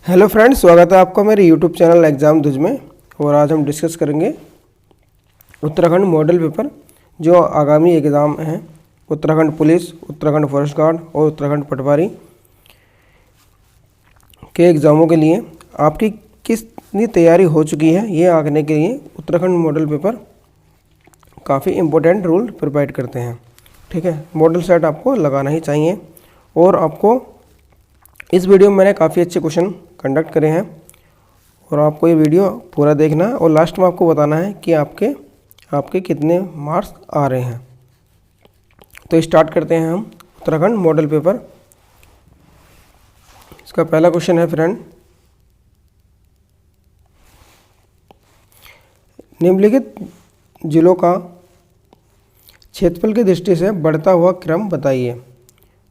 Hello friends, स्वागत है आपका मेरे यूट्यूब चैनल एग्ज़ाम धुज में। और आज हम डिस्कस करेंगे उत्तराखंड मॉडल पेपर जो आगामी एग्ज़ाम हैं Uttarakhand police, Uttarakhand forest guard और उत्तराखंड पटवारी के एग्ज़ामों के लिए आपकी कितनी तैयारी हो चुकी है, ये आंकने के लिए उत्तराखंड मॉडल पेपर काफ़ी इम्पोर्टेंट रूल प्रोवाइड करते हैं। ठीक है, मॉडल सेट आपको लगाना ही चाहिए। और आपको इस वीडियो में मैंने काफ़ी अच्छे क्वेश्चन कंडक्ट करे हैं और आपको ये वीडियो पूरा देखना है और लास्ट में आपको बताना है कि आपके कितने मार्क्स आ रहे हैं। तो स्टार्ट करते हैं हम उत्तराखंड मॉडल पेपर। इसका पहला क्वेश्चन है फ्रेंड, निम्नलिखित जिलों का क्षेत्रफल की दृष्टि से बढ़ता हुआ क्रम बताइए।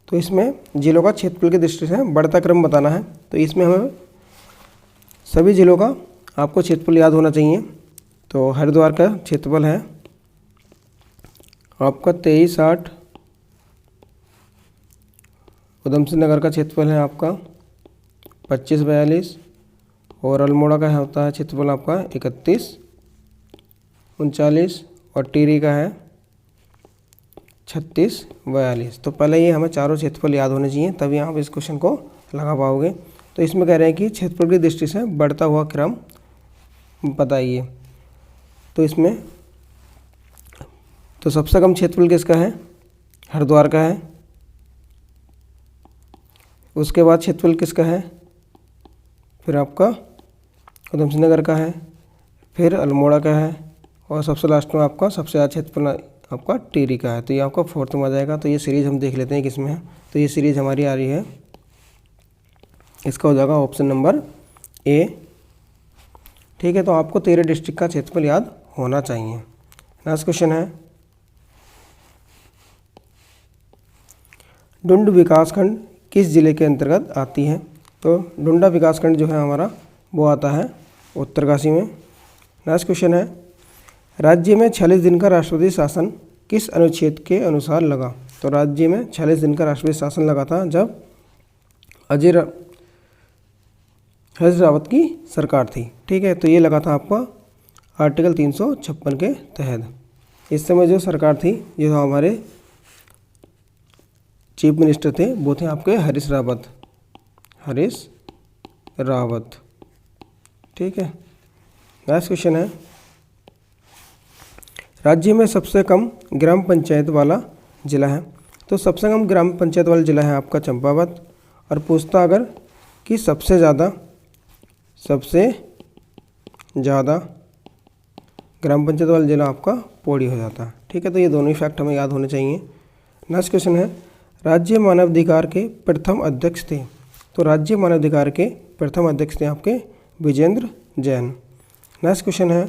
तो इसमें जिलों का क्षेत्रफल की दृष्टि से बढ़ता क्रम बताना है। तो इसमें हमें सभी जिलों का आपको क्षेत्रफल याद होना चाहिए। तो हरिद्वार का क्षेत्रफल है आपका 2360, उधमसिंह नगर का क्षेत्रफल है आपका 2542 और अल्मोड़ा का होता है क्षेत्रफल आपका 3139 और टिहरी का है 3642। तो पहले ये हमें चारों क्षेत्रफल याद होने चाहिए, तभी आप इस क्वेश्चन को लगा पाओगे। तो इसमें कह रहे हैं कि क्षेत्रफल की दृष्टि से बढ़ता हुआ क्रम बताइए। तो इसमें तो सबसे कम क्षेत्रफल किसका है? हरिद्वार का है। उसके बाद क्षेत्रफल किसका है? फिर आपका उधमसिंह नगर का है, फिर अल्मोड़ा का है और सबसे लास्ट में आपका सबसे ज़्यादा क्षेत्रफल आपका टिहरी का है। तो ये आपका फोर्थ में आ जाएगा। तो ये सीरीज़ हम देख लेते हैं किसमें है। तो ये सीरीज़ हमारी आ रही है, इसका हो जाएगा ऑप्शन नंबर ए। ठीक है, तो आपको 13 डिस्ट्रिक्ट का क्षेत्रफल याद होना चाहिए। नेक्स्ट क्वेश्चन है, डुंड विकासखंड किस जिले के अंतर्गत आती है? तो डुंडा विकासखंड जो है हमारा वो आता है उत्तरकाशी में। नेक्स्ट क्वेश्चन है, राज्य में 46 दिन का राष्ट्रपति शासन किस अनुच्छेद के अनुसार लगा? तो राज्य में 46 दिन का राष्ट्रपति शासन लगा था जब अजय रावत की सरकार थी। ठीक है, तो ये लगा था आपका आर्टिकल 356 के तहत। इस समय जो सरकार थी, जो हमारे चीफ मिनिस्टर थे, वो थे आपके हरीश रावत। ठीक है, नेक्स्ट क्वेश्चन है, राज्य में सबसे कम ग्राम पंचायत वाला जिला है? तो सबसे कम ग्राम पंचायत वाला जिला है आपका चंपावत। और पूछता अगर कि सबसे ज़्यादा ग्राम पंचायत वाला जिला आपका पौड़ी हो जाता है। ठीक है, तो ये दोनों ही फैक्ट हमें याद होने चाहिए। नेक्स्ट क्वेश्चन है, राज्य मानवाधिकार के प्रथम अध्यक्ष थे? तो राज्य मानवाधिकार के प्रथम अध्यक्ष थे आपके विजेंद्र जैन। नेक्स्ट क्वेश्चन है,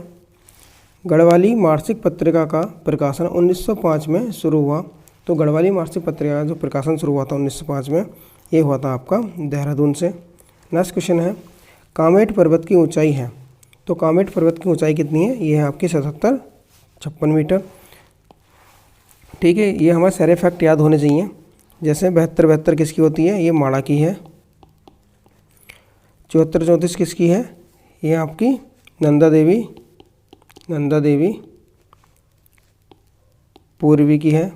गढ़वाली मासिक पत्रिका का प्रकाशन 1905 में शुरू हुआ। तो गढ़वाली मासिक पत्रिका का जो प्रकाशन शुरू हुआ था 1905 में, ये हुआ था आपका देहरादून से। नेक्स्ट क्वेश्चन है, कामेट पर्वत की ऊंचाई है? तो कामेट पर्वत की ऊंचाई कितनी है? ये है आपकी 7756 मीटर। ठीक है, ये हमारे सारे फैक्ट याद होने चाहिए। जैसे 72 किसकी होती है? ये माड़ा की है। 74 किसकी है? ये आपकी नंदा देवी पूर्वी की है।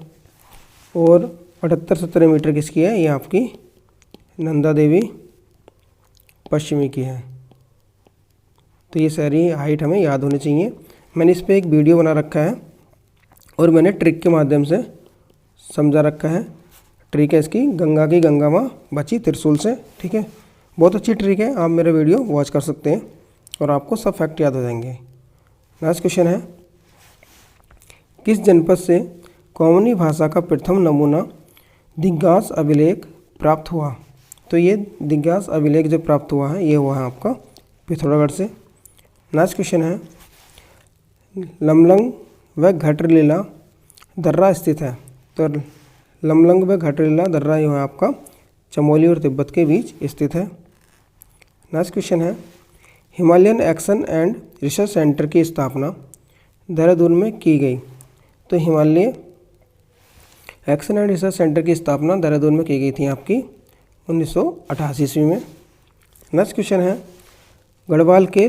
और 78-17 मीटर किसकी है? ये आपकी नंदा देवी पश्चिमी की है। तो ये सारी हाइट हमें याद होनी चाहिए। मैंने इस पर एक वीडियो बना रखा है और मैंने ट्रिक के माध्यम से समझा रखा है। ट्रिक है इसकी, गंगा की गंगा माँ बची त्रिशूल से। ठीक है, बहुत अच्छी ट्रिक है, आप मेरा वीडियो वॉच कर सकते हैं और आपको सब फैक्ट याद हो जाएंगे। नेक्स्ट क्वेश्चन है, किस जनपद से कोमनी भाषा का प्रथम नमूना दिग्घास अभिलेख प्राप्त हुआ? तो ये दिग्घास अभिलेख जो प्राप्त हुआ है, ये हुआ है आपका पिथौरागढ़ से। नेक्स्ट क्वेश्चन है, लमलंग व घटरलीला दर्रा स्थित है? तो लमलंग व घटरलीला दर्रा ये है आपका चमोली और तिब्बत के बीच स्थित है। नेक्स्ट क्वेश्चन है, Himalayan action and research centre की स्थापना देहरादून में की गई? तो Himalaya action and research centre की स्थापना देहरादून में की गई थी आपकी 1988 ईस्वी में। नेक्स्ट क्वेश्चन है, गढ़वाल के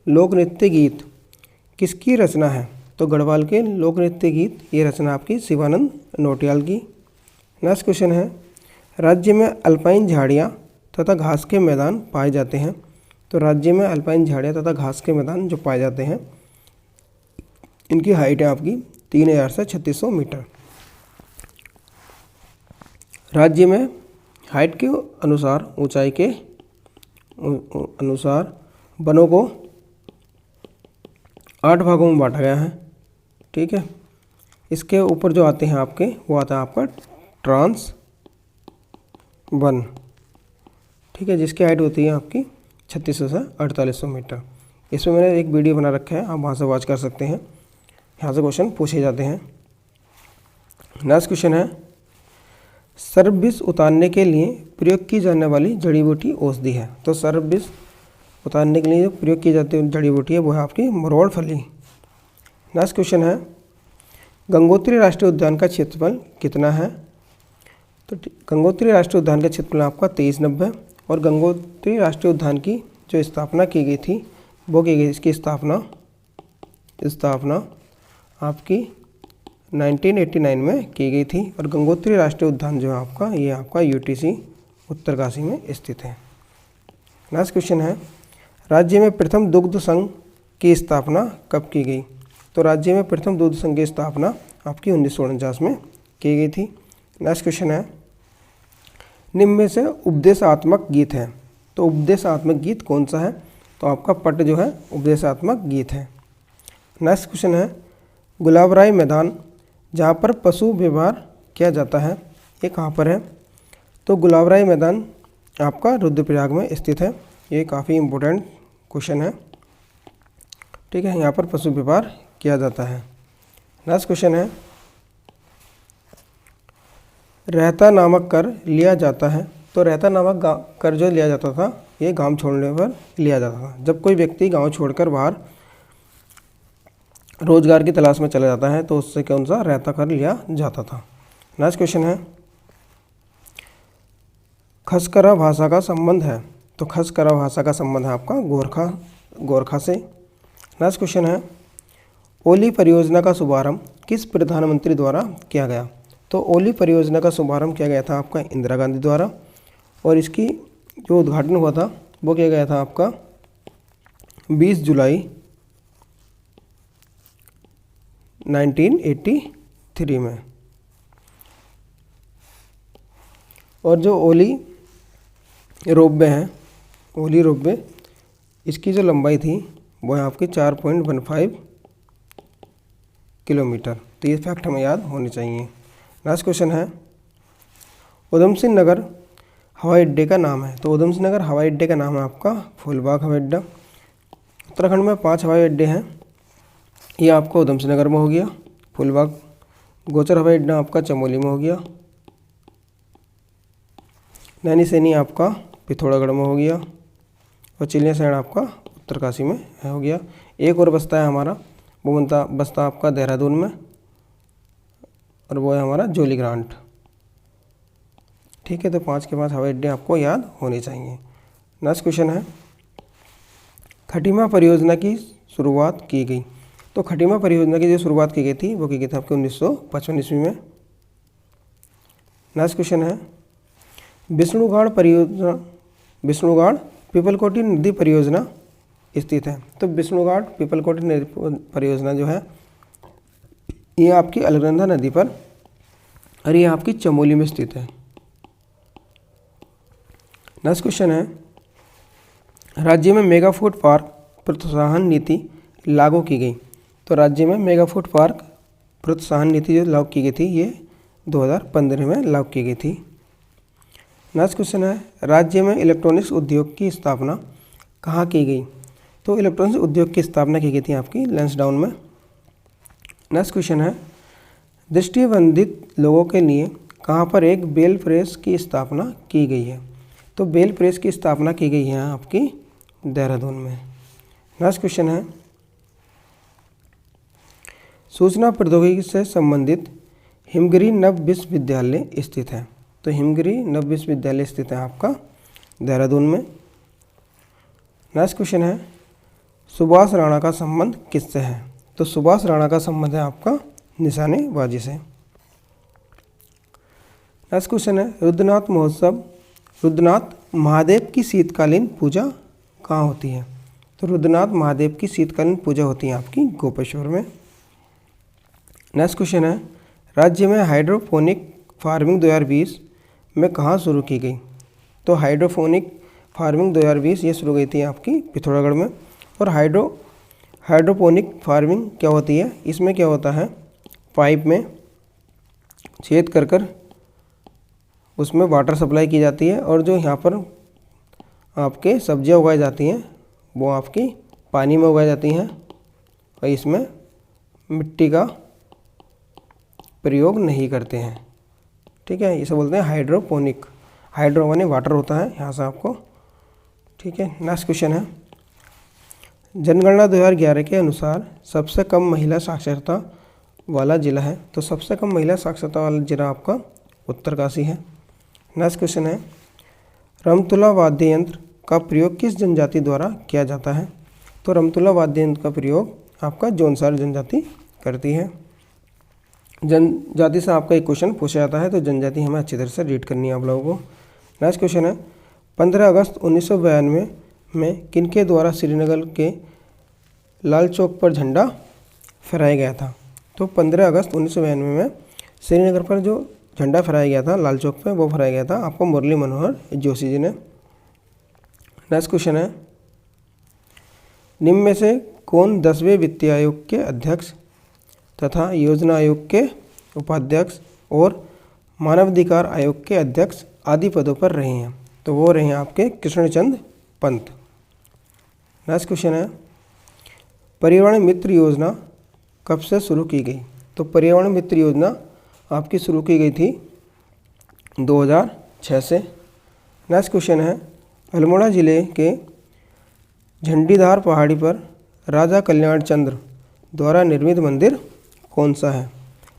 लोक नृत्य गीत किसकी रचना है? तो गढ़वाल के लोक नृत्य गीत ये रचना आपकी शिवानंद नौटियाल की। नेक्स्ट क्वेश्चन है, राज्य में अल्पाइन झाड़ियाँ तथा घास के मैदान पाए जाते हैं। तो राज्य में अल्पाइन झाड़ियाँ तथा घास के मैदान जो पाए जाते हैं, इनकी हाइट है आपकी 3000 से 3600 मीटर। राज्य में हाइट के अनुसार, ऊंचाई के अनुसार वनों को 8 भागों में बांटा गया है। ठीक है, इसके ऊपर जो आते हैं आपके, वो आता है आपका ट्रांस वन। ठीक है, जिसकी हाइट होती है आपकी 3600 से 4800 मीटर। इसमें मैंने एक वीडियो बना रखा है, आप वहाँ से वॉच कर सकते हैं। यहाँ से क्वेश्चन पूछे जाते हैं। नेक्स्ट क्वेश्चन है, सर्प उतारने के लिए प्रयोग की जाने वाली जड़ी बूटी औषधि है। तो सर्प उतारने के लिए जो प्रयोग की जाती है जड़ी बूटी है वो है आपकी मरोड़ फली। नेक्स्ट क्वेश्चन है, गंगोत्री राष्ट्रीय उद्यान का क्षेत्रफल कितना है? तो गंगोत्री राष्ट्रीय उद्यान का क्षेत्रफल आपका 2390 और गंगोत्री राष्ट्रीय उद्यान की जो स्थापना की गई थी वो की गई, इसकी स्थापना आपकी 1989 में की गई थी। और गंगोत्री राष्ट्रीय उद्यान जो है आपका, ये आपका UTC उत्तरकाशी में स्थित है। नेक्स्ट क्वेश्चन है, राज्य में प्रथम दुग्ध संघ की स्थापना कब की गई? तो राज्य में प्रथम दुग्ध संघ की स्थापना आपकी 1949 में की गई थी। नेक्स्ट क्वेश्चन है, निम्न में से उपदेशात्मक गीत है। तो उपदेशात्मक गीत कौन सा है? तो आपका पट जो है उपदेशात्मक गीत है। नेक्स्ट क्वेश्चन है, गुलाबराय मैदान जहाँ पर पशु व्यवहार किया जाता है, ये कहाँ पर है? तो गुलाबराय मैदान आपका रुद्रप्रयाग में स्थित है। ये काफ़ी इम्पोर्टेंट क्वेश्चन है। ठीक है, यहाँ पर पशु व्यवहार किया जाता है। नेक्स्ट क्वेश्चन है, रहता नामक कर लिया जाता है। तो रहता नामक कर जो लिया जाता था, ये गांव छोड़ने पर लिया जाता था। जब कोई व्यक्ति गांव छोड़कर बाहर रोजगार की तलाश में चला जाता है तो उससे कौन सा रहता कर लिया जाता था। नेक्स्ट क्वेश्चन है, खसकरा भाषा का संबंध है। तो खसकरा भाषा का संबंध है आपका गोरखा से। नेक्स्ट क्वेश्चन है, ओली परियोजना का शुभारंभ किस प्रधानमंत्री द्वारा किया गया? तो ओली परियोजना का शुभारंभ किया गया था आपका इंदिरा गांधी द्वारा और इसकी जो उद्घाटन हुआ था वो किया गया था आपका 20 जुलाई 1983 में। और जो ओली रोपवे है, ओली रोपवे, इसकी जो लंबाई थी वो है आपकी 4.15 किलोमीटर। तो ये फैक्ट हमें याद होने चाहिए। नेक्स्ट क्वेश्चन है, उधम सिंह नगर हवाई अड्डे का नाम है। तो उधम सिंह नगर हवाई अड्डे का नाम है आपका फूलबाग हवाई अड्डा। उत्तराखंड में 5 हवाई अड्डे हैं, ये आपका उधम सिंह नगर में हो गया फूलबाग, गोचर हवाई अड्डा आपका चमोली में हो गया, नैनीसैनी आपका पिथौरागढ़ में हो गया और चिलियासैंण आपका उत्तरकाशी में हो गया। एक और बस्ता है हमारा, वो बस्ता आपका देहरादून में और वो है हमारा जोली ग्रांट। ठीक है, तो 5 के 5 हवाई अड्डे आपको याद होने चाहिए। नेक्स्ट क्वेश्चन है, खटीमा परियोजना की शुरुआत की गई। तो खटीमा परियोजना की जो शुरुआत की गई थी वो की गई थी आपके 1955 ईस्वी में। नेक्स्ट क्वेश्चन है, विष्णुगाड़ पीपलकोटी नदी परियोजना स्थित है। तो विष्णुगाड़ पीपलकोटी नदी परियोजना जो है ये आपकी अलकनंदा नदी पर और ये आपकी चमोली में स्थित है। नेक्स्ट क्वेश्चन है, राज्य में मेगा फूड पार्क प्रोत्साहन नीति लागू की गई। तो राज्य में मेगा फूड पार्क प्रोत्साहन नीति जो लागू की गई थी ये 2015 में लागू की गई थी। नेक्स्ट क्वेश्चन है, राज्य में इलेक्ट्रॉनिक्स उद्योग की स्थापना कहाँ की गई? तो इलेक्ट्रॉनिक्स उद्योग की स्थापना की गई थी आपकी लैंसडाउन में। नेक्स्ट क्वेश्चन है, दृष्टिबंधित लोगों के लिए कहाँ पर एक बेल प्रेस की स्थापना की गई है? तो बेल प्रेस की स्थापना की गई है आपकी देहरादून में। नेक्स्ट क्वेश्चन है, सूचना प्रौद्योगिकी से संबंधित हिमगिरी नव विश्वविद्यालय स्थित है। तो हिमगिरी नव विश्वविद्यालय स्थित है आपका देहरादून में। नेक्स्ट क्वेश्चन है सुभाष राणा का संबंध किससे है? तो सुभाष राणा का संबंध है आपका निशानेबाजी से। नेक्स्ट क्वेश्चन है रुद्रनाथ महोत्सव, रुद्रनाथ महादेव की शीतकालीन पूजा कहाँ होती है? तो रुद्रनाथ महादेव की शीतकालीन पूजा होती है आपकी गोपेश्वर में। नेक्स्ट क्वेश्चन है राज्य में हाइड्रोपोनिक फार्मिंग 2020 में कहाँ शुरू की गई? तो हाइड्रोपोनिक फार्मिंग 2020 ये शुरू गई थी आपकी पिथौरागढ़ में। और हाइड्रोपोनिक फार्मिंग क्या होती है? इसमें क्या होता है, पाइप में छेद कर कर उसमें वाटर सप्लाई की जाती है और जो यहाँ पर आपके सब्जियाँ उगाई जाती हैं वो आपकी पानी में उगाई जाती हैं और इसमें मिट्टी का प्रयोग नहीं करते हैं। ठीक है, इसे बोलते हैं हाइड्रोपोनिक। हाइड्रो माने वाटर होता है यहाँ से आपको। ठीक है, नेक्स्ट क्वेश्चन है जनगणना 2011 के अनुसार सबसे कम महिला साक्षरता वाला जिला है? तो सबसे कम महिला साक्षरता वाला जिला आपका उत्तरकाशी है। नेक्स्ट क्वेश्चन है रमतुला वाद्य यंत्र का प्रयोग किस जनजाति द्वारा किया जाता है? तो रमतुला वाद्य यंत्र का प्रयोग आपका जौनसार जनजाति करती है। जनजाति से आपका एक क्वेश्चन पूछा जाता है तो जनजाति हमें अच्छी तरह से रीड करनी है आप लोगों को। नेक्स्ट क्वेश्चन है 15 अगस्त 1992 में किनके द्वारा श्रीनगर के लाल चौक पर झंडा फहराया गया था? तो 15 अगस्त 1992 में श्रीनगर पर जो झंडा फहराया गया था लाल चौक पे, वो फहराया गया था आपको मुरली मनोहर जोशी जी ने। नेक्स्ट क्वेश्चन है निम्न में से कौन 10वें वित्तीय आयोग के अध्यक्ष तथा योजना आयोग के उपाध्यक्ष और मानवाधिकार आयोग के अध्यक्ष आदि पदों पर रहे हैं? तो वो रहे हैं आपके कृष्णचंद पंत। नेक्स्ट क्वेश्चन है पर्यावरण मित्र योजना कब से शुरू की गई? तो पर्यावरण मित्र योजना आपकी शुरू की गई थी 2006 से। नेक्स्ट क्वेश्चन है अल्मोड़ा ज़िले के झंडीदार पहाड़ी पर राजा कल्याण चंद्र द्वारा निर्मित मंदिर कौन सा है?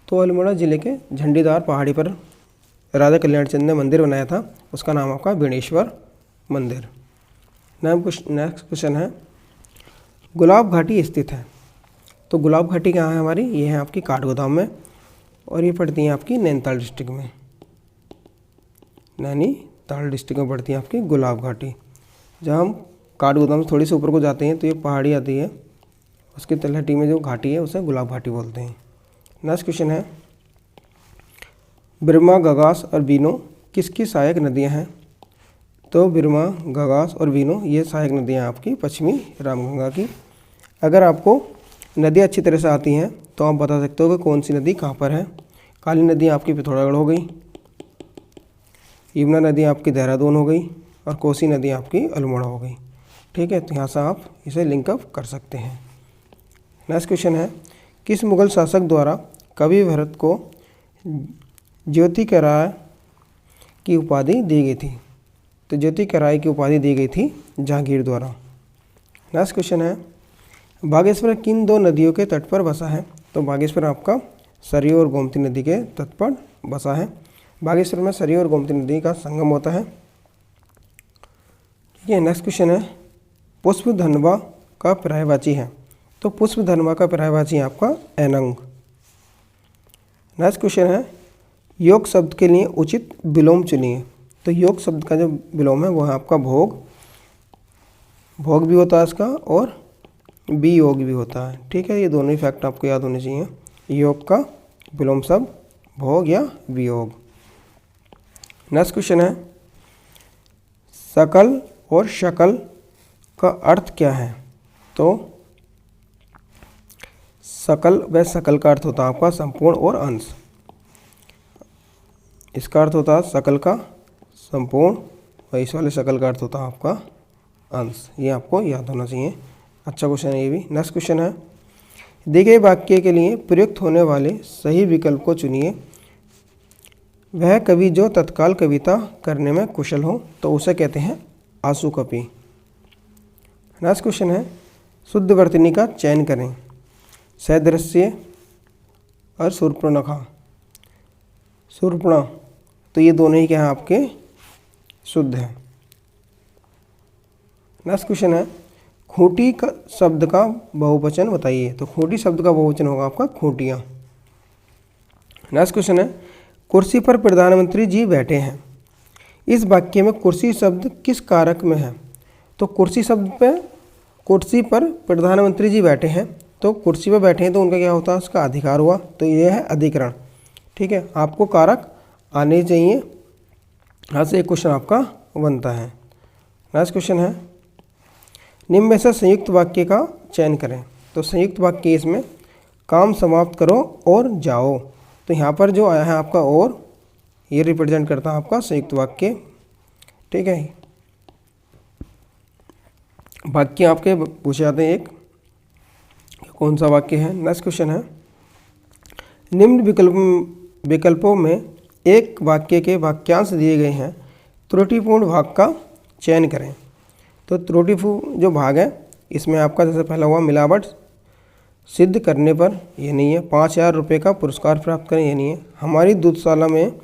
तो अल्मोड़ा ज़िले के झंडीदार पहाड़ी पर राजा कल्याण चंद्र ने मंदिर बनाया था, उसका नाम आपका बेणेश्वर मंदिर। नेक्स्ट क्वेश्चन है गुलाब घाटी स्थित है? तो गुलाब घाटी कहाँ है हमारी? ये है आपकी काठगोदाम में और ये पड़ती है आपकी नैनीताल डिस्ट्रिक्ट में। नैनीताल डिस्ट्रिक्ट में पड़ती है आपकी गुलाब घाटी। जहाँ हम काठगोदाम से थोड़ी सी ऊपर को जाते हैं तो ये पहाड़ी आती है, उसकी तलहटी में जो घाटी है उसे गुलाब घाटी बोलते हैं। नेक्स्ट क्वेश्चन है ब्रह्मा, गगास और बीनो किसकी सहायक नदियाँ हैं? तो ब्रह्मा, गगास और बीनो ये सहायक नदियाँ आपकी पश्चिमी रामगंगा की। अगर आपको नदियाँ अच्छी तरह से आती हैं तो आप बता सकते हो कि कौन सी नदी कहाँ पर है। काली नदी आपकी पिथौरागढ़ हो गई, यमुना नदी आपकी देहरादून हो गई और कोसी नदी आपकी अल्मोड़ा हो गई। ठीक है, तो यहाँ से आप इसे लिंकअप कर सकते हैं। नेक्स्ट क्वेश्चन है किस मुगल शासक द्वारा कवि भरत को ज्योति के राय की उपाधि दी गई थी? तो ज्योति के राय की उपाधि दी गई थी जहांगीर द्वारा। नेक्स्ट क्वेश्चन है बागेश्वर किन दो नदियों के तट पर बसा है? तो बागेश्वर आपका सरयू और गोमती नदी के तट पर बसा है। बागेश्वर में सरयू और गोमती नदी का संगम होता है। ठीक है, नेक्स्ट क्वेश्चन है पुष्पधनवा का पर्यायवाची है? तो पुष्पधनवा का पर्यायवाची आपका एनंग। नेक्स्ट क्वेश्चन है योग शब्द के लिए उचित विलोम चुनिए। तो योग शब्द का जो विलोम है वो है आपका भोग। भोग भी होता है इसका और वियोग भी होता है। ठीक है, ये दोनों ही फैक्ट आपको याद होने चाहिए। योग का विलोम शब्द भोग या वियोग। नेक्स्ट क्वेश्चन है सकल और शकल का अर्थ क्या है? तो सकल व सकल का अर्थ होता है आपका संपूर्ण और अंश। इसका अर्थ होता है सकल का संपूर्ण और इस वाले सकल का अर्थ होता है आपका अंश। ये आपको याद होना चाहिए। अच्छा क्वेश्चन है ये भी। नेक्स्ट क्वेश्चन है दिए गए वाक्य के लिए प्रयुक्त होने वाले सही विकल्प को चुनिए। वह कवि जो तत्काल कविता करने में कुशल हो तो उसे कहते हैं आंसू कवि। नेक्स्ट क्वेश्चन है शुद्ध वर्तनी का चयन करें। सदृश्य और शूर्पणखा। शूर्पणा तो ये दोनों ही क्या हैं आपके शुद्ध हैं। नेक्स्ट क्वेश्चन है खूंटी का शब्द का बहुवचन बताइए। तो खूंटी शब्द का बहुवचन होगा आपका खूंटियाँ। नेक्स्ट क्वेश्चन है, कुर्सी पर प्रधानमंत्री जी बैठे हैं। इस वाक्य में कुर्सी शब्द किस कारक में है? तो कुर्सी शब्द पे, कुर्सी पर प्रधानमंत्री जी बैठे हैं, तो कुर्सी पर बैठे हैं तो उनका क्या होता है, उसका अधिकार हुआ, तो ये है अधिकरण। ठीक है, आपको कारक आने चाहिए, यहाँ से एक क्वेश्चन आपका बनता है। नेक्स्ट क्वेश्चन है, निम्न में से संयुक्त वाक्य का चयन करें। तो संयुक्त वाक्य इसमें काम समाप्त करो और जाओ। तो यहाँ पर जो आया है आपका और, ये रिप्रेजेंट करता है आपका संयुक्त वाक्य। ठीक है, वाक्य आपके पूछे जाते हैं एक, कौन सा वाक्य है। नेक्स्ट क्वेश्चन है, निम्न विकल्पों में एक वाक्य के वाक्यांश दिए गए हैं, त्रुटिपूर्ण भाग का चयन करें। तो त्रुटिपूर्ण जो भाग है इसमें आपका जैसे पहला हुआ मिलावट सिद्ध करने पर, ये नहीं है। 5,000 रुपये का पुरस्कार प्राप्त करें, ये नहीं है। हमारी दूधशाला में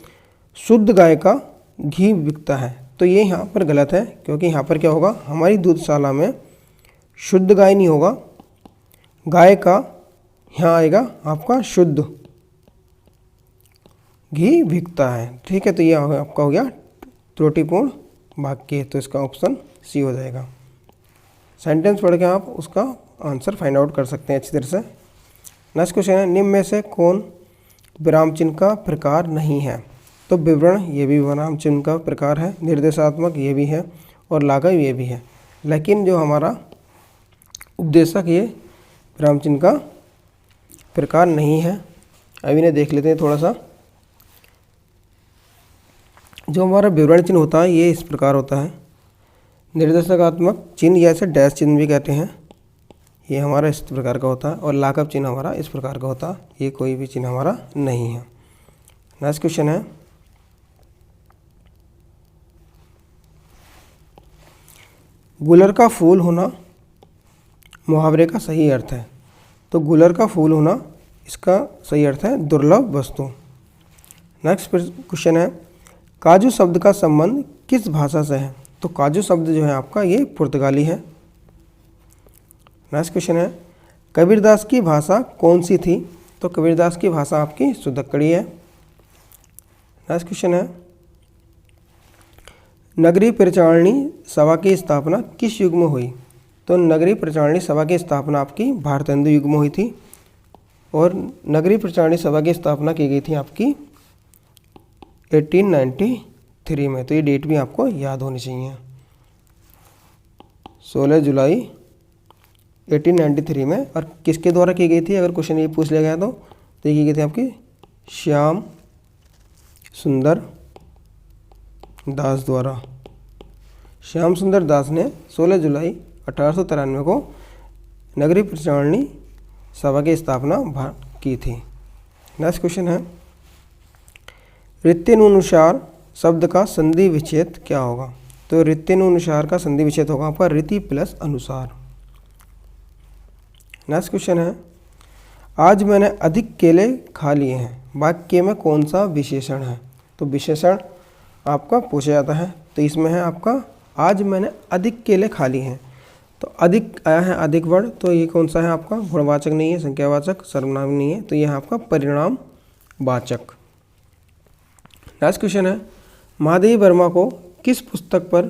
शुद्ध गाय का घी बिकता है, तो ये यहाँ पर गलत है, क्योंकि यहाँ पर क्या होगा, हमारी दूधशाला में शुद्ध गाय नहीं होगा, गाय का यहाँ आएगा आपका शुद्ध घी बिकता है। ठीक है, तो ये आपका हो गया त्रुटिपूर्ण वाक्य, तो इसका ऑप्शन सी हो जाएगा। सेंटेंस पढ़ के आप उसका आंसर फाइंड आउट कर सकते हैं अच्छी तरह से। नेक्स्ट क्वेश्चन है, निम्न में से कौन विराम चिन्ह का प्रकार नहीं है? तो विवरण, ये भी विराम चिन्ह का प्रकार है, निर्देशात्मक ये भी है, और लाघव ये भी है, लेकिन जो हमारा उपदेशक ये विराम चिन्ह का प्रकार नहीं है। अभी इन्हें देख लेते हैं थोड़ा सा। जो हमारा विवरण चिन्ह होता है ये इस प्रकार होता है, निर्देशात्मक चिन्ह या इसे डैश चिन्ह भी कहते हैं, ये हमारा इस प्रकार का होता है, और लाघव चिन्ह हमारा इस प्रकार का होता है, ये कोई भी चिन्ह हमारा नहीं है। नेक्स्ट क्वेश्चन है, गुलर का फूल होना मुहावरे का सही अर्थ है। तो गुलर का फूल होना इसका सही अर्थ है दुर्लभ वस्तु। नेक्स्ट क्वेश्चन है, काजू शब्द का संबंध किस भाषा से है? तो काजू शब्द जो है आपका ये पुर्तगाली है। नेक्स्ट क्वेश्चन है, कबीरदास की भाषा कौन सी थी? तो कबीरदास की भाषा आपकी सुदक्कड़ी है। नेक्स्ट क्वेश्चन है, नगरीय परिचालनी सभा की स्थापना किस युग में हुई? तो नगरीय परिचालनी सभा की स्थापना आपकी भारतेंदु युग में हुई थी, और नगरीय परिचालनी सभा की स्थापना की गई थी आपकी 1893 में। तो ये डेट भी आपको याद होनी चाहिए, 16 जुलाई 1893 में। और किसके द्वारा की गई थी, अगर क्वेश्चन ये पूछ लिया गया तो ये की गई थी आपकी श्याम सुंदर दास द्वारा। श्याम सुंदर दास ने 16 जुलाई 1893 को नगरीय परिचालनी सभा की स्थापना की थी। नेक्स्ट क्वेश्चन है, रीत्यनुसार शब्द का संधि विच्छेद क्या होगा? तो रीत्यनुसार का संधि विच्छेद होगा आपका रीति प्लस अनुसार। नेक्स्ट क्वेश्चन है, आज मैंने अधिक केले खा लिए हैं, वाक्य में कौन सा विशेषण है? तो विशेषण आपका पूछा जाता है, तो इसमें है आपका आज मैंने अधिक केले खा लिए हैं। तो अधिक आया है अधिक वर्ड, तो ये कौन सा है आपका गुणवाचक नहीं है, संख्यावाचक, सर्वनाम नहीं है, तो ये है आपका परिणाम वाचक। नेक्स्ट क्वेश्चन है, महादेवी वर्मा को किस पुस्तक पर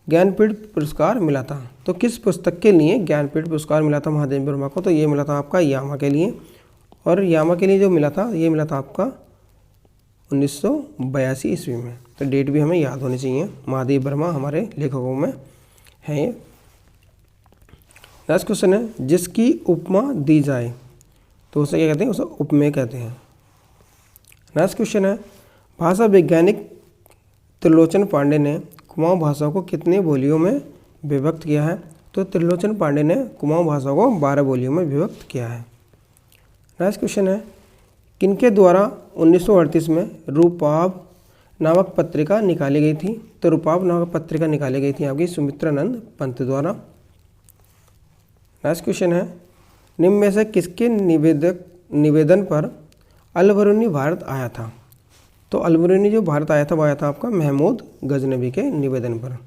ज्ञानपीठ पुरस्कार मिला था? तो किस पुस्तक के लिए ज्ञानपीठ पुरस्कार मिला था महादेवी वर्मा को? तो ये मिला था आपका यामा के लिए, और यामा के लिए जो मिला था ये मिला था आपका 1982 ईस्वी में। तो डेट भी हमें याद होनी चाहिए, महादेवी वर्मा हमारे लेखकों में हैं ये। नेक्स्ट क्वेश्चन है, जिसकी उपमा दी जाए तो उसे क्या कहते हैं? उसे उपमेय कहते हैं। नेक्स्ट क्वेश्चन है, भाषा वैज्ञानिक त्रिलोचन पांडे ने कुमाऊं भाषा को कितने बोलियों में विभक्त किया है? तो त्रिलोचन पांडे ने कुमाऊं भाषा को 12 बोलियों में विभक्त किया है। नेक्स्ट क्वेश्चन है, किनके द्वारा 1938 में रूपाभ नामक पत्रिका निकाली गई थी? तो रूपाभ नामक पत्रिका निकाली गई थी आपकी सुमित्रानंद पंत द्वारा। नेक्स्ट क्वेश्चन है, निम्न में से किसके निवेदन पर अल-बरूनी भारत आया था? तो अल-बरूनी जो भारत आया था वो आया था आपका महमूद गजनवी के निवेदन पर।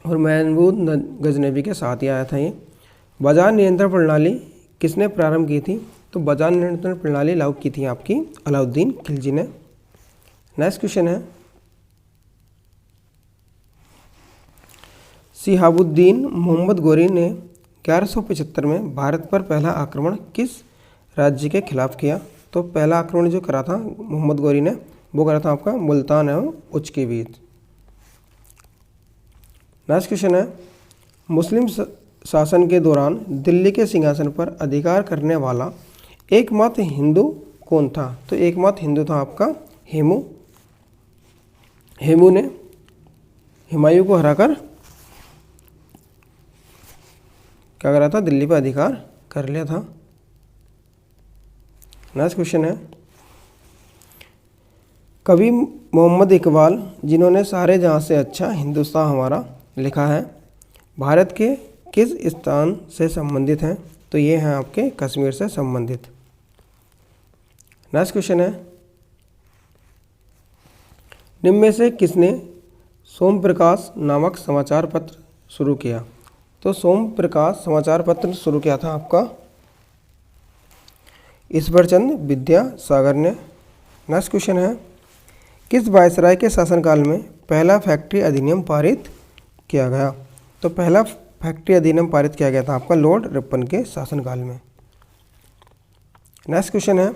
और महमूद गजनवी के साथ ही आया था ये। बाजार नियंत्रण प्रणाली किसने प्रारंभ की थी? तो बाजार नियंत्रण प्रणाली लागू की थी आपकी अलाउद्दीन खिलजी ने। नेक्स्ट क्वेश्चन है, शिहाबुद्दीन मोहम्मद गोरी ने 1175 में भारत पर पहला आक्रमण किस राज्य के खिलाफ किया? तो पहला आक्रमण जो करा था मोहम्मद गोरी ने वो करा था आपका मुल्तान एवं उच्च के बीच। नेक्स्ट क्वेश्चन है, मुस्लिम शासन के दौरान दिल्ली के सिंहासन पर अधिकार करने वाला एकमात्र हिंदू कौन था? तो एकमात्र हिंदू था आपका हेमू। हेमू ने हुमायूं को हराकर क्या करा था? दिल्ली पर अधिकार कर लिया था। नेक्स्ट क्वेश्चन है, कवि मोहम्मद इकबाल जिन्होंने सारे जहाँ से अच्छा हिंदुस्तान हमारा लिखा है, भारत के किस स्थान से संबंधित हैं? तो ये हैं आपके कश्मीर से संबंधित। नेक्स्ट क्वेश्चन है, निम्न में से किसने सोम प्रकाश नामक समाचार पत्र शुरू किया? तो सोम प्रकाश समाचार पत्र शुरू किया था आपका ईश्वरचंद विद्यासागर ने। नेक्स्ट क्वेश्चन है, किस वायसराय के शासनकाल में पहला फैक्ट्री अधिनियम पारित किया गया? तो पहला फैक्ट्री अधिनियम पारित किया गया था आपका लॉर्ड रिपन के शासनकाल में। नेक्स्ट क्वेश्चन है,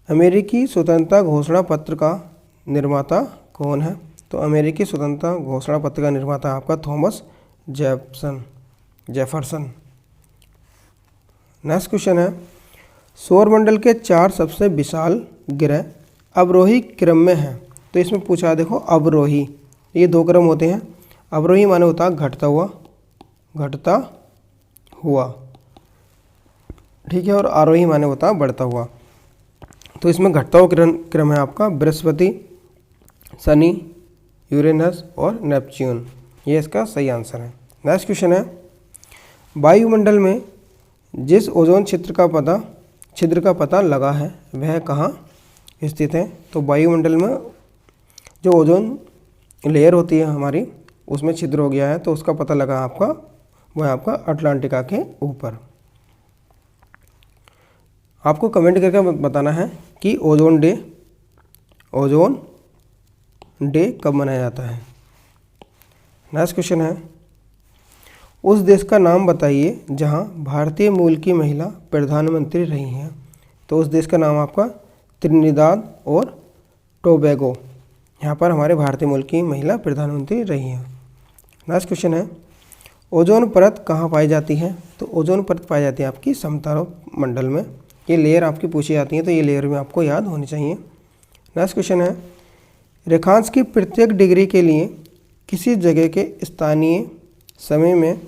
अमेरिकी स्वतंत्रता घोषणा पत्र का निर्माता कौन है? तो अमेरिकी स्वतंत्रता घोषणा पत्र का निर्माता आपका थॉमस जेफरसन। नेक्स्ट क्वेश्चन है, सौरमंडल के 4 सबसे विशाल ग्रह अवरोही क्रम में हैं। तो इसमें पूछा है देखो अवरोही, ये 2 क्रम होते हैं। अवरोही माने होता है घटता हुआ, ठीक है, और आरोही माने होता है बढ़ता हुआ। तो इसमें घटता हुआ क्रम है आपका बृहस्पति, शनि, यूरेनस और नेपच्यून, ये इसका सही आंसर है। नेक्स्ट क्वेश्चन है, वायुमंडल में जिस ओजोन छिद्र का पता लगा है वह कहाँ स्थित है? तो वायुमंडल में जो ओजोन लेयर होती है हमारी उसमें छिद्र हो गया है, तो उसका पता लगा आपका वह आपका अटलांटिका के ऊपर। आपको कमेंट करके बताना है कि ओजोन डे कब मनाया जाता है। नेक्स्ट क्वेश्चन है, उस देश का नाम बताइए जहां भारतीय मूल की महिला प्रधानमंत्री रही हैं। तो उस देश का नाम आपका त्रिनिदाद और टोबैगो, यहाँ पर हमारे भारतीय मूल की महिला प्रधानमंत्री रही हैं। नेक्स्ट क्वेश्चन है, ओजोन परत कहाँ पाई जाती है? तो ओजोन परत पाई जाती है आपकी समताप मंडल में। ये लेयर आपकी पूछी जाती है, तो ये लेयर में आपको याद होनी चाहिए। नेक्स्ट क्वेश्चन है, रेखांश की प्रत्येक डिग्री के लिए किसी जगह के स्थानीय समय में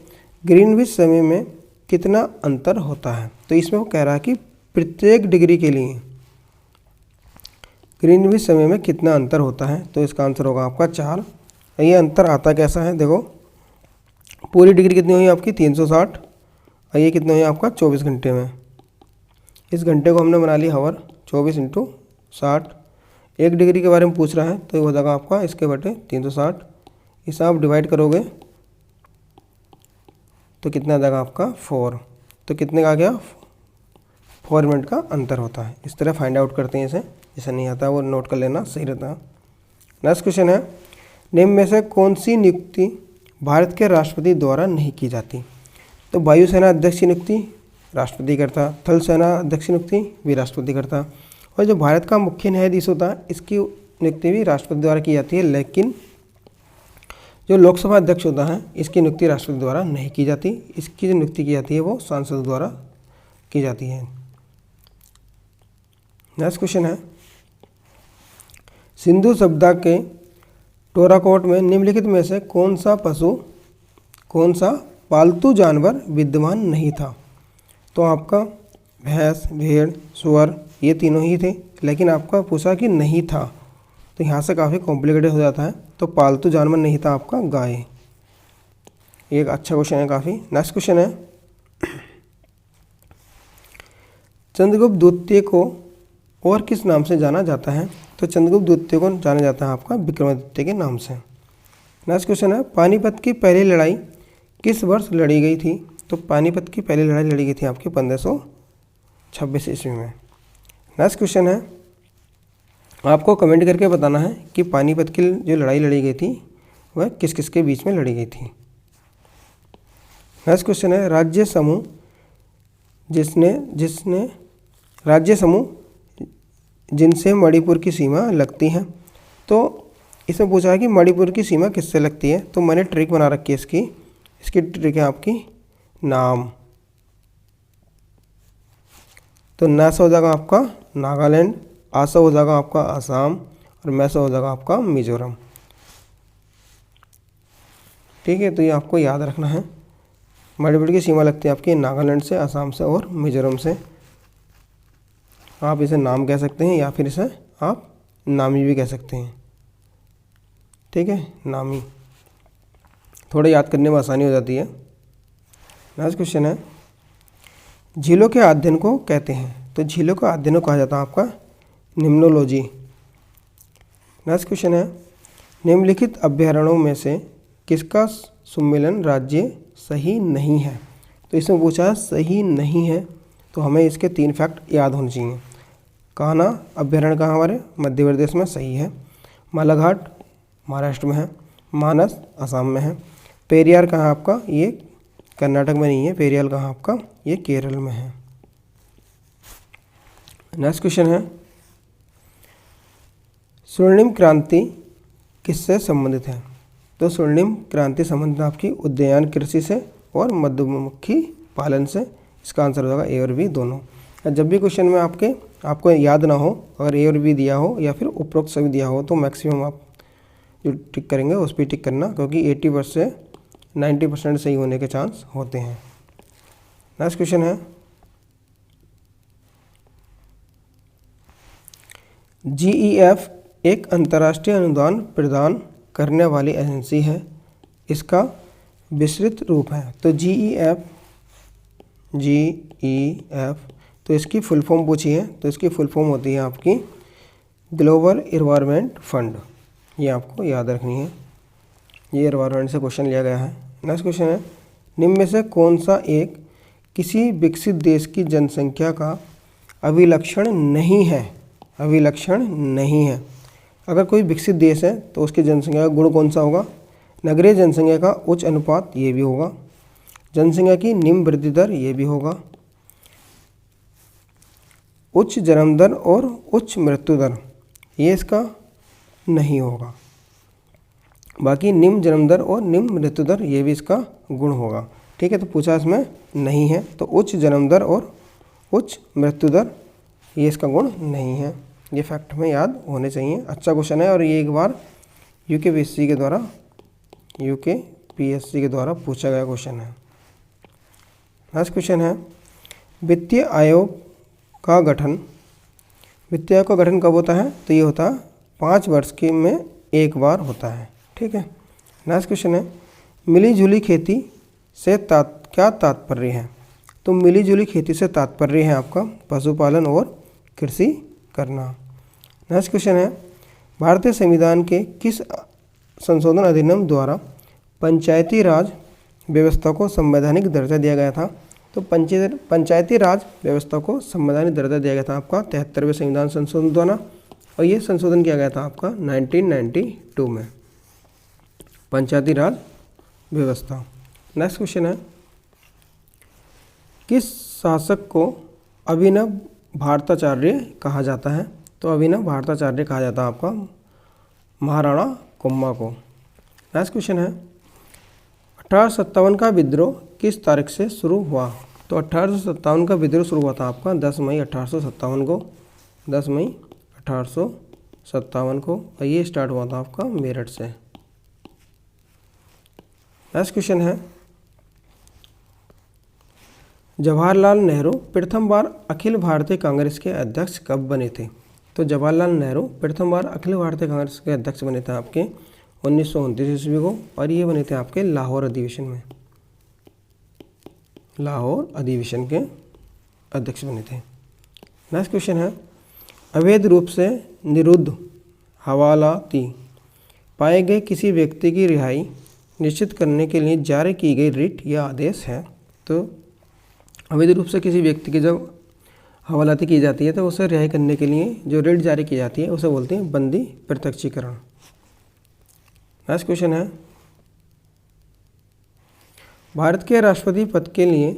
ग्रीनविच समय में कितना अंतर होता है? तो इसमें वो कह रहा है कि प्रत्येक डिग्री के लिए ग्रीनविच समय में कितना अंतर होता है? तो इसका आंसर होगा आपका 4। ये अंतर आता कैसा है? देखो पूरी डिग्री कितनी हुई आपकी 360, और ये कितने हुई आपका 24 घंटे में। इस घंटे को हमने बना लिया हावर, 24 × 60। 1 डिग्री के बारे में पूछ रहा है तो ये हो जाएगा आपका इसके बटे 360। इसे आप डिवाइड करोगे तो कितना आ जाएगा आपका 4। तो कितने का आ गया? 4 मिनट का अंतर होता है। इस तरह फाइंड आउट करते हैं इसे, जैसा नहीं आता वो नोट कर लेना, सही रहता है। नेक्स्ट क्वेश्चन है, निम्न में से कौन सी नियुक्ति भारत के राष्ट्रपति द्वारा नहीं की जाती? तो वायुसेना अध्यक्ष की नियुक्ति राष्ट्रपति करता, थल सेना अध्यक्ष की नियुक्ति भी राष्ट्रपति करता, और जो भारत का मुख्य न्यायाधीश होता है इसकी नियुक्ति भी राष्ट्रपति द्वारा की जाती है। लेकिन जो लोकसभा अध्यक्ष होता है इसकी नियुक्ति राष्ट्रपति द्वारा नहीं की जाती, इसकी जो नियुक्ति की जाती है वो सांसद द्वारा की जाती है। नेक्स्ट क्वेश्चन है, सिंधु सभ्यता के टोराकोट में निम्नलिखित में से कौन सा पालतू जानवर विद्यमान नहीं था? तो आपका भैंस, भेड़, सुअर ये तीनों ही थे, लेकिन आपका पूछा कि नहीं था, तो यहाँ से काफ़ी कॉम्प्लिकेटेड हो जाता है। तो पालतू जानवर नहीं था आपका गाय। ये एक अच्छा क्वेश्चन है काफ़ी। नेक्स्ट क्वेश्चन है, चंद्रगुप्त द्वितीय को और किस नाम से जाना जाता है? तो चंद्रगुप्त द्वितीय को जाना जाता है आपका विक्रमादित्य के नाम से। नेक्स्ट क्वेश्चन है, पानीपत की पहली लड़ाई किस वर्ष लड़ी गई थी? तो पानीपत की पहली लड़ाई लड़ी गई थी आपकी 1526 ईस्वी में। नेक्स्ट क्वेश्चन है, आपको कमेंट करके बताना है कि पानीपत की जो लड़ाई लड़ी गई थी वह किस किस के बीच में लड़ी गई थी। नेक्स्ट क्वेश्चन है, राज्य समूह जिनसे मणिपुर की सीमा लगती है। तो इसमें पूछा है कि मणिपुर की सीमा किससे लगती है, तो मैंने ट्रिक बना रखी है इसकी ट्रिक है आपकी नाम। तो न से हो जाएगा आपका नागालैंड, आ से हो जाएगा आपका आसाम और मैं से हो जाएगा आपका मिजोरम। ठीक है, तो ये आपको याद रखना है। मणिपुर की सीमा लगती है आपकी नागालैंड से, आसाम से और मिजोरम से। आप इसे नाम कह सकते हैं या फिर इसे आप नामी भी कह सकते हैं। ठीक है, नामी, थोड़ा याद करने में आसानी हो जाती है। नेक्स्ट क्वेश्चन है, झीलों के अध्ययन को कहते हैं। तो झीलों का अध्ययन कहा जाता है आपका निम्नोलॉजी। नेक्स्ट क्वेश्चन है, निम्नलिखित अभ्यारण्यों में से किसका सम्मेलन राज्य सही नहीं है? तो इसमें पूछा है सही नहीं है, तो हमें इसके 3 फैक्ट याद होने चाहिए। कान्हा अभ्यारण्य कहाँ हमारे मध्य प्रदेश में, सही है। मालाघाट महाराष्ट्र में है। मानस असम में है। पेरियार कहाँ आपका, ये कर्नाटक में नहीं है। पेरियार कहाँ आपका, ये केरल में है। नेक्स्ट क्वेश्चन है, स्वर्णिम क्रांति किससे संबंधित है? तो स्वर्णिम क्रांति संबंधित आपकी उद्यान कृषि से और मधुमक्खी पालन से। इसका आंसर हो जाएगा ए और बी दोनों। जब भी क्वेश्चन में आपको याद ना हो, अगर ए और बी दिया हो या फिर उपरोक्त सभी दिया हो, तो मैक्सिमम आप जो टिक करेंगे उस पर टिक करना, क्योंकि 80% से 90% सही होने के चांस होते हैं। नेक्स्ट क्वेश्चन है, GEF एक अंतर्राष्ट्रीय अनुदान प्रदान करने वाली एजेंसी है। इसका विस्तृत रूप है। तो GEF तो इसकी फुल फॉर्म पूछी है, तो इसकी फुल फॉर्म होती है आपकी ग्लोबल इन्वायरमेंट फंड। ये आपको याद रखनी है, ये इन्वायरमेंट से क्वेश्चन लिया गया है। नेक्स्ट क्वेश्चन है, निम्न में से कौन सा एक किसी विकसित देश की जनसंख्या का अभिलक्षण नहीं है? अभिलक्षण नहीं है। अगर कोई विकसित देश है तो उसकी जनसंख्या का गुण कौन सा होगा? नगरीय जनसंख्या का उच्च अनुपात, ये भी होगा। जनसंख्या की निम्न वृद्धि दर, ये भी होगा। उच्च जन्म दर और उच्च मृत्यु दर, ये इसका नहीं होगा। बाकी निम्न जन्म दर और निम्न मृत्यु दर, ये भी इसका गुण होगा। ठीक है, तो पूछा इसमें नहीं है, तो उच्च जन्म दर और उच्च मृत्यु दर, ये इसका गुण नहीं है। ये फैक्ट में याद होने चाहिए। अच्छा क्वेश्चन है, और ये एक बार यूकेपीएससी के द्वारा पूछा गया क्वेश्चन है। नेक्स्ट क्वेश्चन है, वित्तीय आयोग का गठन कब होता है? तो ये होता है 5 वर्ष के में एक बार होता है। ठीक है। नेक्स्ट क्वेश्चन है, मिली जुली खेती से क्या तात्पर्य है? तो मिली जुली खेती से तात्पर्य है आपका पशुपालन और कृषि करना। नेक्स्ट क्वेश्चन है, भारतीय संविधान के किस संशोधन अधिनियम द्वारा पंचायती राज व्यवस्था को संवैधानिक दर्जा दिया गया था? तो पंचायती राज व्यवस्था को संवैधानिक दर्जा दिया गया था आपका 73वें संविधान संशोधन द्वारा, और ये संशोधन किया गया था आपका 1992 में, पंचायती राज व्यवस्था। नेक्स्ट क्वेश्चन है, किस शासक को अभिनव भारताचार्य कहा जाता है? तो अभिनव भारताचार्य कहा जाता है आपका महाराणा कुम्भा को। नेक्स्ट क्वेश्चन है, 1857 का विद्रोह किस तारीख से शुरू हुआ? तो 1857 का विद्रोह शुरू हुआ था आपका 10 मई 1857 को, 10 मई 1857 को, और ये स्टार्ट हुआ था आपका मेरठ से। नेक्स्ट क्वेश्चन है, जवाहरलाल नेहरू प्रथम बार अखिल भारतीय कांग्रेस के अध्यक्ष कब बने थे? तो जवाहरलाल नेहरू प्रथम बार अखिल भारतीय कांग्रेस के अध्यक्ष बने थे आपके 1929 ईस्वी को, और ये बने थे आपके लाहौर अधिवेशन में, लाहौर अधिवेशन के अध्यक्ष बने थे। नेक्स्ट क्वेश्चन है, अवैध रूप से निरुद्ध हवालाती पाए गए किसी व्यक्ति की रिहाई निश्चित करने के लिए जारी की गई रिट या आदेश है। तो अवैध रूप से किसी व्यक्ति की जब हवालाती की जाती है तो उसे रिहाई करने के लिए जो रिट जारी की जाती है उसे बोलते हैं बंदी प्रत्यक्षीकरण। नेक्स्ट क्वेश्चन है, भारत के राष्ट्रपति पद के लिए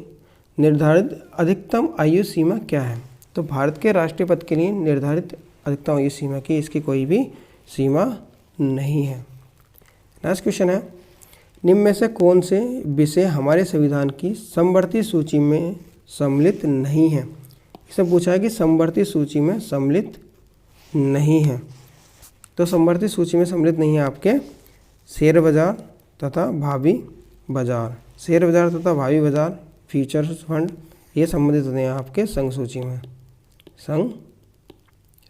निर्धारित अधिकतम आयु सीमा क्या है? तो भारत के राष्ट्रीय पद के लिए निर्धारित अधिकतम आयु सीमा की इसकी कोई भी सीमा नहीं है। नेक्स्ट क्वेश्चन है, निम्न में से कौन से विषय हमारे संविधान की समवर्ती सूची में सम्मिलित नहीं है? इसमें पूछा है कि समवर्ती सूची में सम्मिलित नहीं है। तो समवर्ती सूची में सम्मिलित नहीं है आपके शेयर बाजार तथा भावी बाजार। शेयर बाजार तथा भावी बाजार, फ्यूचर्स फंड, ये संबंधित होते हैं आपके संघ सूची में। संघ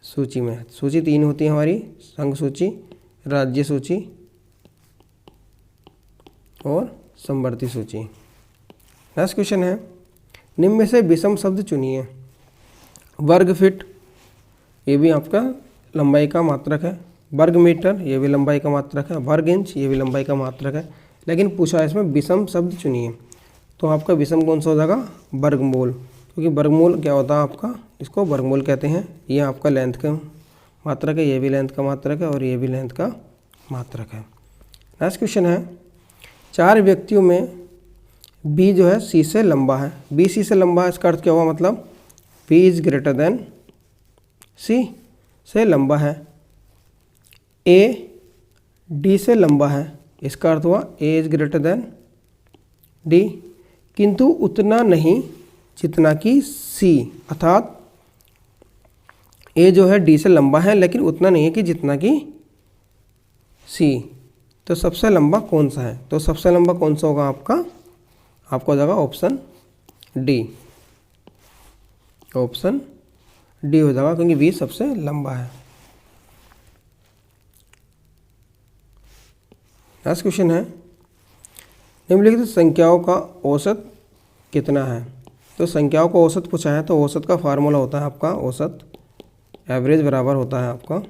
सूची में सूची 3 होती है हमारी, संघ सूची, राज्य सूची और समवर्ती सूची। नेक्स्ट क्वेश्चन है, निम्न में से विषम शब्द चुनिए। वर्ग फीट, ये भी आपका लंबाई का मात्रक है। वर्ग मीटर, ये भी लंबाई का मात्रक है। वर्ग इंच, ये भी लंबाई का मात्रक है। लेकिन पूछा है इसमें विषम शब्द चुनिए, तो आपका विषम कौन सा हो जाएगा? वर्गमूल, क्योंकि वर्गमूल क्या होता है आपका, इसको वर्गमूल कहते हैं। ये आपका लेंथ का मात्रक है, ये भी लेंथ का मात्रक है और ये भी लेंथ का मात्रक है। नेक्स्ट क्वेश्चन है, 4 व्यक्तियों में बी जो है सी से लंबा है। बी सी से लंबा है, इसका अर्थ क्या हुआ? मतलब बी इज ग्रेटर देन सी से लंबा है। ए डी से लंबा है, इसका अर्थ हुआ ए इज ग्रेटर देन डी, किंतु उतना नहीं जितना कि सी, अर्थात ए जो है डी से लंबा है लेकिन उतना नहीं है कि जितना कि सी। तो सबसे लंबा कौन सा है? तो सबसे लंबा कौन सा होगा आपका? आपको हो जाएगा ऑप्शन डी। ऑप्शन डी हो जाएगा क्योंकि बी सबसे लंबा है। नेक्स्ट क्वेश्चन है, निम्नलिखित संख्याओं का औसत कितना है? तो संख्याओं का औसत पूछा है, तो औसत का फार्मूला होता है आपका औसत, एवरेज बराबर होता है आपका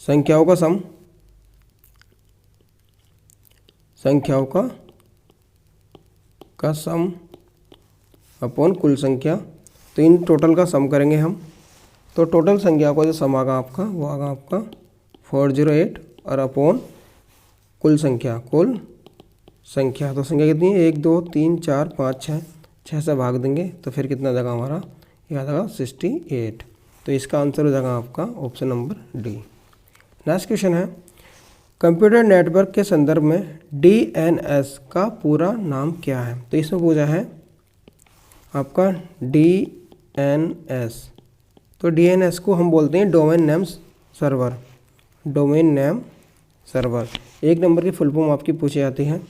संख्याओं का सम, संख्याओं का सम अपॉन कुल संख्या। तो इन टोटल का सम करेंगे हम, तो टोटल संख्या का जो सम आगा आपका वो आगा आपका 408 और अपॉन कुल संख्या, कुल संख्या। तो संख्या कितनी है? 1 2 3 4 5 6, 6 से भाग देंगे तो फिर कितना जाएगा हमारा? ये आ जाएगा 68। तो इसका आंसर हो जाएगा आपका option number D. Next question है, कंप्यूटर नेटवर्क के संदर्भ में डीएनएस का पूरा नाम क्या है? तो इसमें पूछा है आपका डीएनएस। तो डीएनएस को हम बोलते हैं domain name server, domain name server. 1 number की फुल फॉर्म आपकी पूछी जाती है,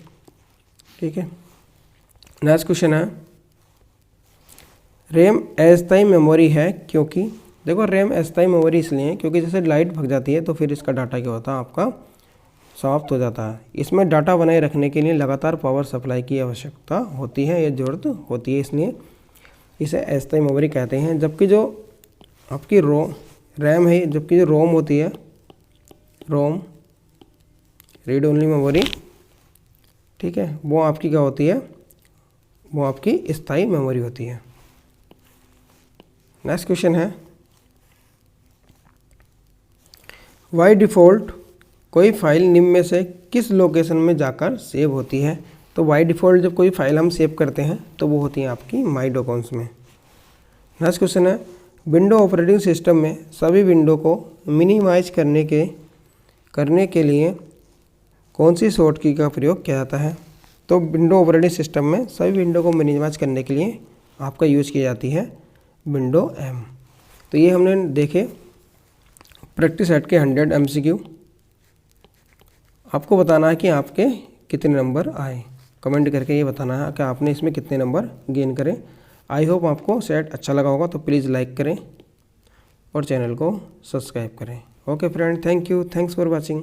ठीक है। नेक्स्ट क्वेश्चन है, रैम अस्थायी मेमोरी है क्योंकि, देखो रैम अस्थायी मेमोरी इसलिए है क्योंकि जैसे लाइट भग जाती है तो फिर इसका डाटा क्या होता है आपका? समाप्त हो जाता है। इसमें डाटा बनाए रखने के लिए लगातार पावर सप्लाई की आवश्यकता होती है, ये ज़रूरत होती है, इसलिए इसे अस्थायी मेमोरी कहते हैं। जबकि जो आपकी रैम है, जबकि जो रोम होती है, रोम रीड ओनली मेमोरी, ठीक है, वो आपकी क्या होती है? वो आपकी स्थायी मेमोरी होती है। नेक्स्ट क्वेश्चन है, बाय डिफ़ॉल्ट कोई फाइल निम्न में से किस लोकेशन में जाकर सेव होती है? तो बाय डिफ़ॉल्ट जब कोई फाइल हम सेव करते हैं तो वो होती है आपकी माई डॉक्यूमेंट्स में। नेक्स्ट क्वेश्चन है, विंडो ऑपरेटिंग सिस्टम में सभी विंडो को मिनिमाइज करने के लिए कौन सी शॉर्ट की का प्रयोग किया जाता है? तो विंडो ऑपरेटिंग सिस्टम में सभी विंडो को मिनिमाइज करने के लिए आपका यूज़ की जाती है विंडो एम। तो ये हमने देखे प्रैक्टिस सेट के 100 MCQ। आपको बताना है कि आपके कितने नंबर आए, कमेंट करके ये बताना है कि आपने इसमें कितने नंबर गेन करें। आई होप आपको सेट अच्छा लगा होगा, तो प्लीज़ लाइक करें और चैनल को सब्सक्राइब करें। Okay friend, thank you, thanks for watching.